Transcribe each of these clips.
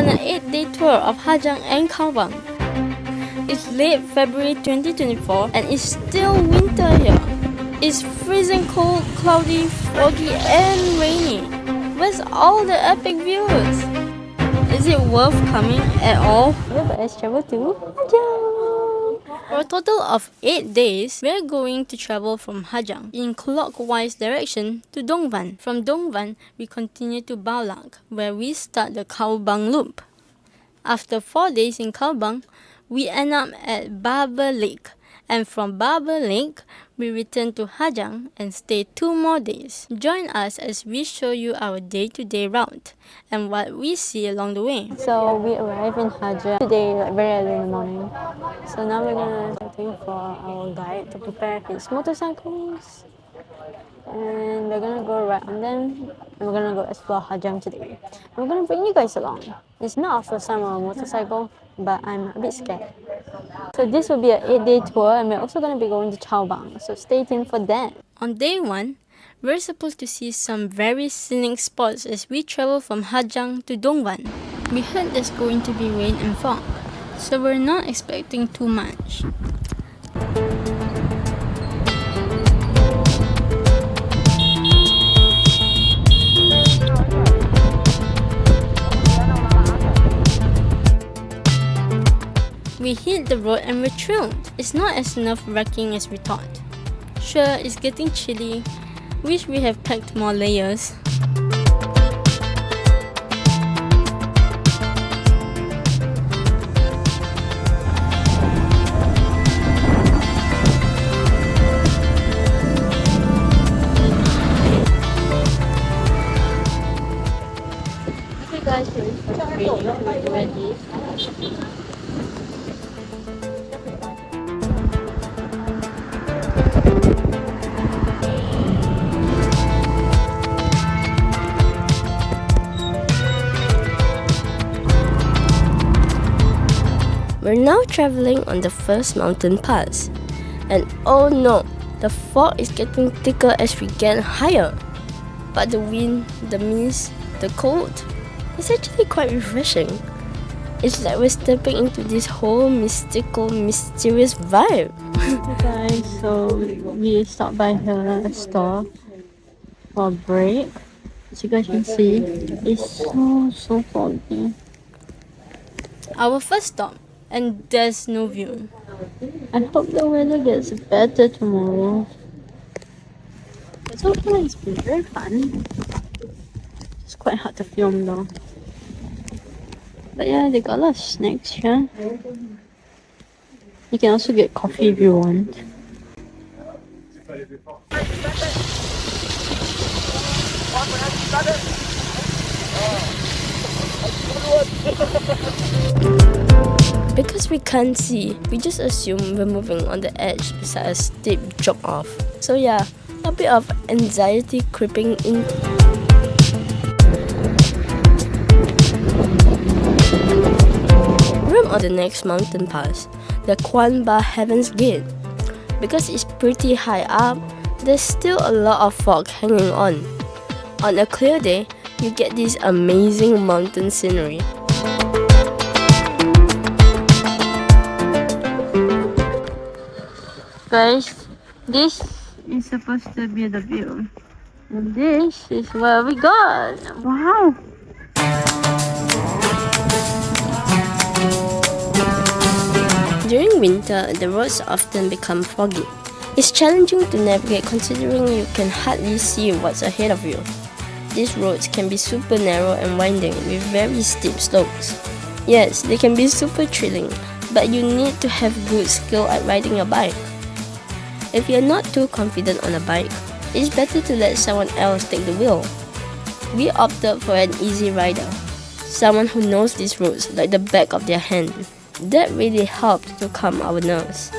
on an 8-day tour of Ha Giang and Bang. It's late February 2024 and it's still winter here. It's freezing cold, cloudy, foggy and rainy. Where's all the epic views? Is it worth coming at all? Let's travel to Ha Giang. For a total of 8 days, we're going to travel from Ha Giang in clockwise direction to Dong Van. From Dong Van, we continue to Bao Lac, where we start the Bang loop. After 4 days in Bang, we end up at Barber Lake, and from Barber Lake, we return to Ha Giang and stay 2 more days. Join us as we show you our day-to-day route and what we see along the way. So we arrived in Ha Giang today, very early in the morning. So now we're gonna waiting for our guide to prepare his motorcycles, and we're gonna go ride on them, and we're gonna go explore Ha Giang today. And we're gonna bring you guys along. It's not our first time on a motorcycle, but I'm a bit scared. So this will be an 8-day tour, and we're also gonna be going to Bang, so stay tuned for that. On day 1, we're supposed to see some very scenic spots as we travel from Ha Giang to Dong Van. We heard there's going to be rain and fog, so we're not expecting too much. We hit the road and we're thrilled. It's not as nerve-wracking as we thought. Sure, it's getting chilly. Wish we have packed more layers. Okay guys, we're ready. We're now traveling on the first mountain pass, and oh no, the fog is getting thicker as we get higher. But the wind, the mist, the cold, it's actually quite refreshing. It's like we're stepping into this whole mystical, mysterious vibe. Hey guys, so we stopped by her store for a break. As you guys can see, it's so foggy. Our first stop, and there's no view. I hope the weather gets better tomorrow. But so far it's been very fun. It's quite hard to film though. But yeah, they got a lot of snacks here. You can also get coffee if you want. Because we can't see, we just assume we're moving on the edge beside a steep drop off. So yeah, a bit of anxiety creeping in. We're on the next mountain pass, the Quan Ba Heaven's Gate. Because it's pretty high up, there's still a lot of fog hanging on. On a clear day, you get this amazing mountain scenery. Guys, this is supposed to be the view, and this is what we got. Wow! During winter, the roads often become foggy. It's challenging to navigate considering you can hardly see what's ahead of you. These roads can be super narrow and winding with very steep slopes. Yes, they can be super thrilling, but you need to have good skill at riding a bike. If you're not too confident on a bike, it's better to let someone else take the wheel. We opted for an easy rider, someone who knows these roads like the back of their hand. That really helped to calm our nerves.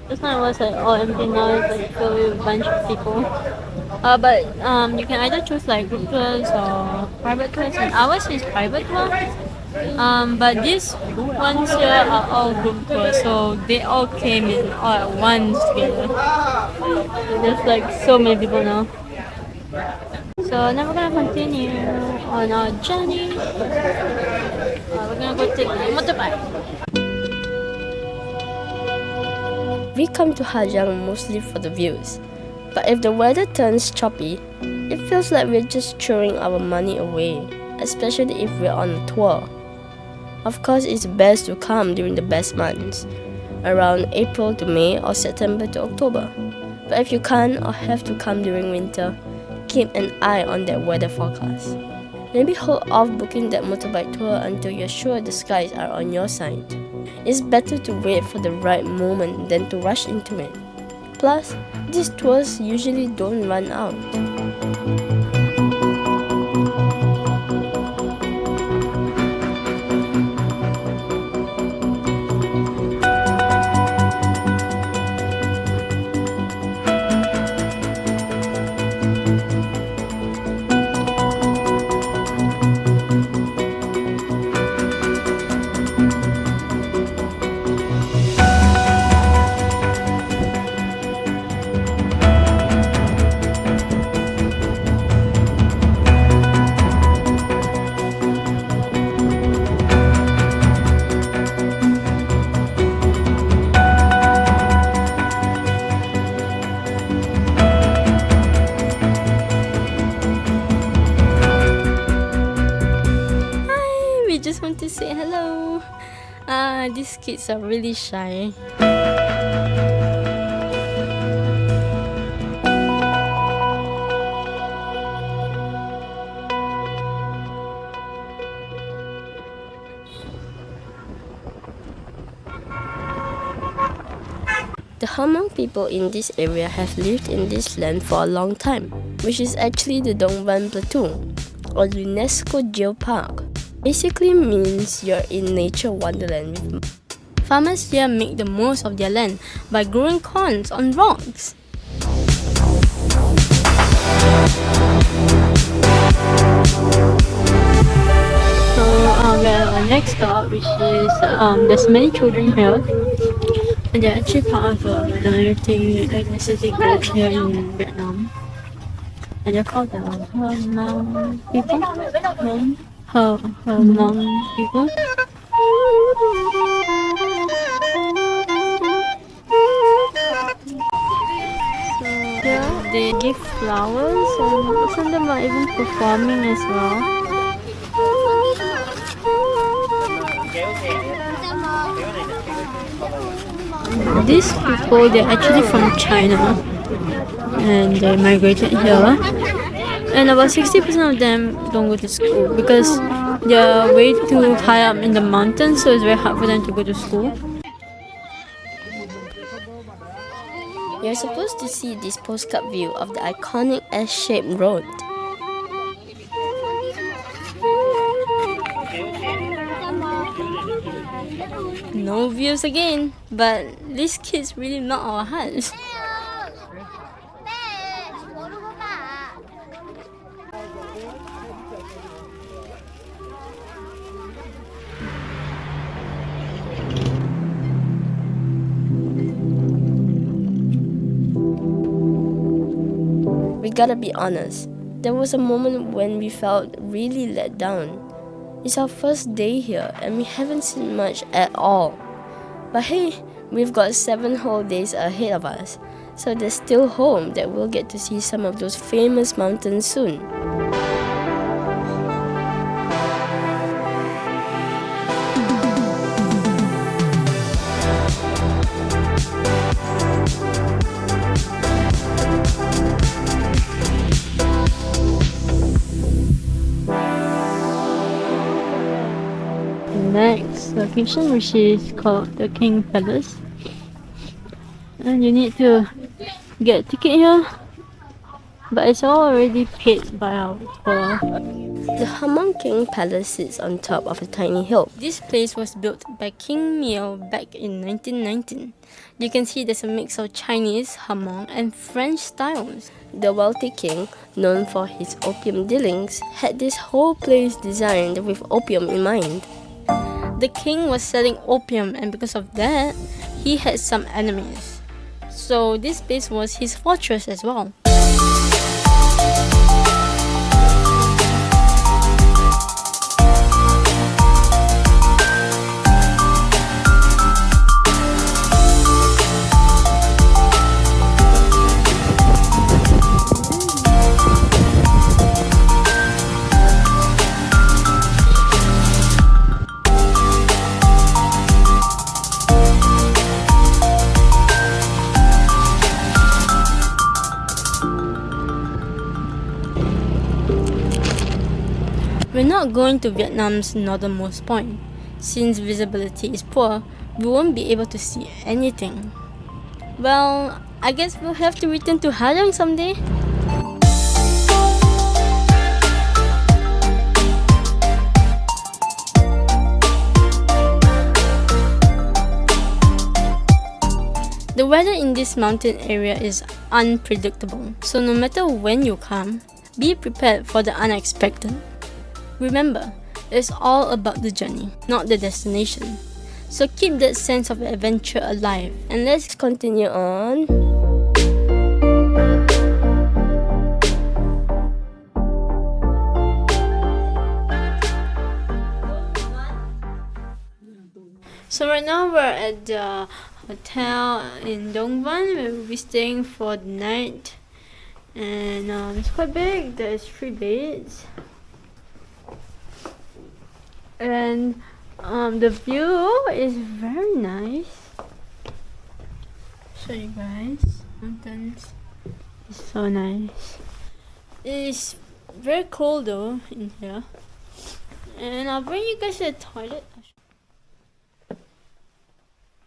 Just now it was like all empty, now it's like filled with a bunch of people. But you can either choose like group tours or private tours, and ours is private tour. But these ones here are all group tours, so they all came in all at once together. There's like so many people now. So now we're gonna continue on our journey. We're gonna go take the motorbike. We come to Ha Giang mostly for the views, but if the weather turns choppy, it feels like we're just throwing our money away, especially if we're on a tour. Of course, it's best to come during the best months, around April to May or September to October. But if you can't or have to come during winter, keep an eye on that weather forecast. Maybe hold off booking that motorbike tour until you're sure the skies are on your side. It's better to wait for the right moment than to rush into it. Plus, these tours usually don't run out. Just want to say hello. These kids are really shy. The Hmong people in this area have lived in this land for a long time, which is actually the Dongban Plateau, or UNESCO Geopark. Basically means you're in nature wonderland. Farmers here make the most of their land by growing corns on rocks. So we're at our next stop, which is there's many children here, and they're actually part of a minority ethnicity group here in Vietnam, and they're called the Hmong people. Hmong people. So yeah, they give flowers, and some of them are even performing as well. These people, they're actually from China, and they migrated here. And about 60% of them don't go to school because they're way too high up in the mountains, so it's very hard for them to go to school. You're supposed to see this postcard view of the iconic S-shaped road. No views again, but these kids really melt our hearts. We gotta be honest, there was a moment when we felt really let down. It's our first day here and we haven't seen much at all. But hey, we've got 7 whole days ahead of us, so there's still hope that we'll get to see some of those famous mountains soon. Next location, which is called the King Palace, and you need to get a ticket here, but it's all already paid by our tour. The Ha Giang Palace sits on top of a tiny hill. This place was built by King Mio back in 1919. You can see there's a mix of Chinese, Hmong, and French styles. The wealthy king, known for his opium dealings, had this whole place designed with opium in mind. The king was selling opium, and because of that, he had some enemies. So this place was his fortress as well. We're not going to Vietnam's northernmost point. Since visibility is poor, we won't be able to see anything. Well, I guess we'll have to return to Ha Giang someday. The weather in this mountain area is unpredictable, so no matter when you come, be prepared for the unexpected. Remember, it's all about the journey, not the destination. So keep that sense of adventure alive. And let's continue on. So right now we're at the hotel in Dong Van where we'll be staying for the night. And it's quite big, there's 3 beds. And the view is very nice. Show you guys. Mountains. It's so nice. It's very cold though in here. And I'll bring you guys to the toilet.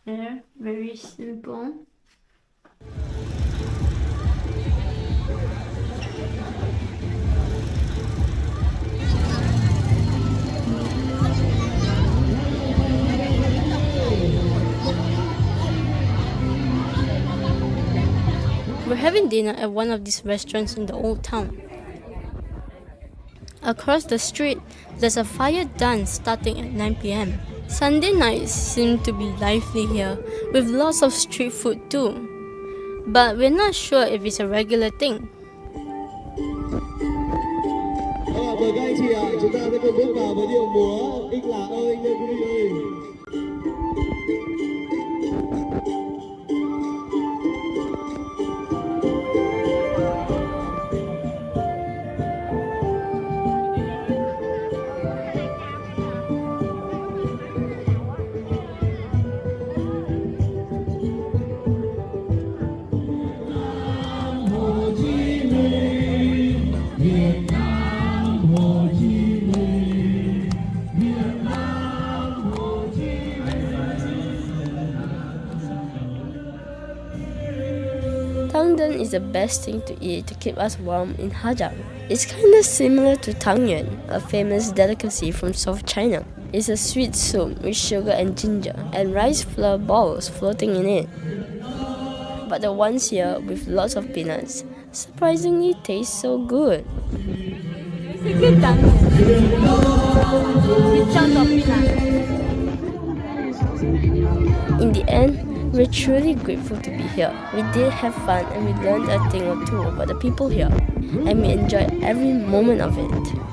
There, very simple. We're having dinner at one of these restaurants in the old town. Across the street, there's a fire dance starting at 9 p.m. Sunday nights seem to be lively here, with lots of street food too. But we're not sure if it's a regular thing. Mời các anh chị ạ, chúng ta sẽ cùng bước vào với điệu múa Ích Là ơi nha quý vị ơi. Tangdan is the best thing to eat to keep us warm in Ha Giang. It's kinda similar to Tang Yuan, a famous delicacy from South China. It's a sweet soup with sugar and ginger, and rice flour balls floating in it. But the ones here, with lots of peanuts, surprisingly taste so good. With chunks of peanuts. In the end, we're truly grateful to be here. We did have fun and we learned a thing or two about the people here, and we enjoyed every moment of it.